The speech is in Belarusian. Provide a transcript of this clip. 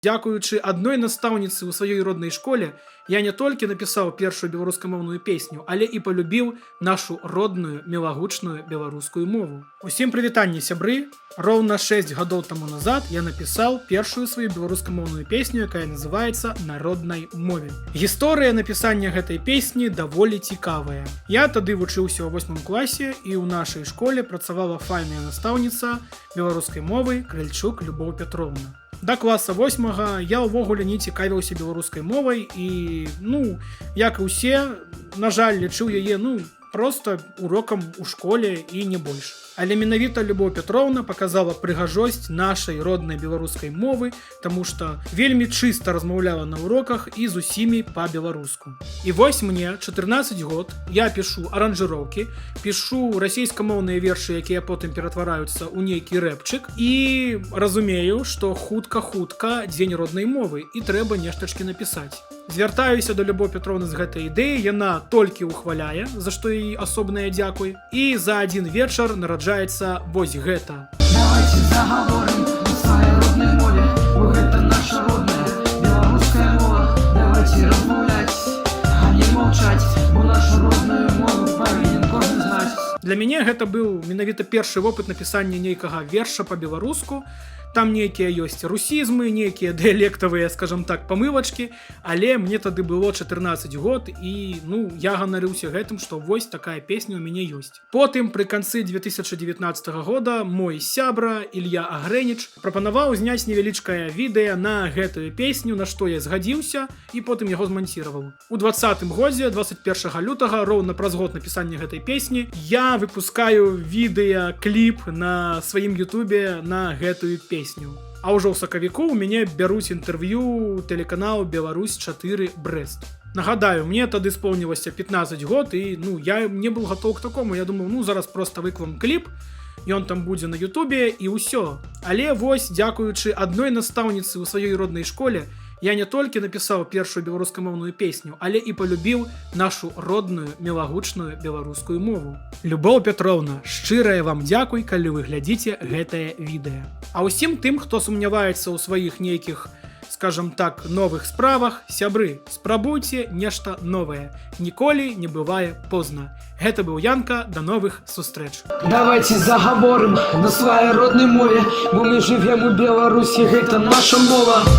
Дзякуючы адной настаўніцы ў сваёй роднай школе, я не толькі напісаў першую беларускамоўную песню, але і палюбіў нашу родную мілагучную беларускую мову. Усім прывітанне, сябры! Роўна 6 гадоў таму назад я напісаў першую сваю беларускамоўную песню, якая называецца «На роднай мове». Гісторыя напісання гэтай песні даволі цікавая. Я тады вучыўся ў 8 класе, і ў нашай школе працавала файная настаўніца беларускай мовы Крыльчук Любоў Пятровна. Да класа 8 я ўвогуле не цікавіўся беларускай мовай і, як і ўсе, на жаль, лічыў яе, проста урокам у школе і не больш. Але менавіта Любоў Пятровна паказала прыгажосць нашай роднай беларускай мовы, таму што вельмі чыста размаўляла на уроках і з усімі па-беларуску. І вось мне 14 год, я пішу аранжыроўкі, пішу расейскамоўныя вершы, якія потым ператвараюцца ў нейкі рэпчык, і разумею, што хутка-хутка дзень роднай мовы і трэба нештачкі напісаць. Звяртаюся да Любоў Пятровны з гэтай ідэі, яна толькі ўхваляе, за што їй асобнае дзякуй, і за адзін вечар нараджаецца вось гэта. Давайте заговорим на своей родной мове, бо гэта наша родная беларуская мова. Давайте размаўляць, а не маўчаць, бо нашу родную мову павінен кожны знаць. Для мяне гэта быў менавіта першы вопыт напісання нейкага верша па-беларуску. Там нейкія ёсць русізмы, нейкія дыялектавыя, скажам так, памылачкі, але мне тады было 14 год, і, я ганарыўся гэтым, што вось такая песня ў мяне ёсць. Потым, пры канцы 2019 года, мой сябра Ілья Агрэніч прапанаваў зняць невялічкае відэа на гэтую песню, на што я згадзіўся, і потым яго зманціраваў. У 2020 годзе, 21 лютага, роўна праз год напісання гэтай песні, я выпускаю відэа-кліп на сваім ютубе на гэтую песню. А ўжо ў сакавіку ў мяне бяруць інтэрв'ю тэлеканал Беларусь-4 Брэст. Нагадаю, мне тады споўнілася 15 год, і я не быў гатоў к такому. Я думаў, зараз проста выклам кліп, ён там будзе на ютубе і ўсё. Але вось, дзякуючы адной настаўніцы ў сваёй роднай школе, я не толькі напісаў першую беларускамоўную песню, але і палюбіў нашу родную мілагучную беларускую мову. Любоў Пятровна, шчырая вам дзякуй, калі вы глядзіце гэтае відэа. А ўсім тым, хто сумняваецца ў сваіх нейкіх, скажам так, новых справах, сябры, спрабуйце нешта новае. Ніколі не бывае позна. Гэта быў Янка, да новых сустрэч. Давайте заговорим на своей родной мове, бо мы живем у Беларусі, гэта наша мова.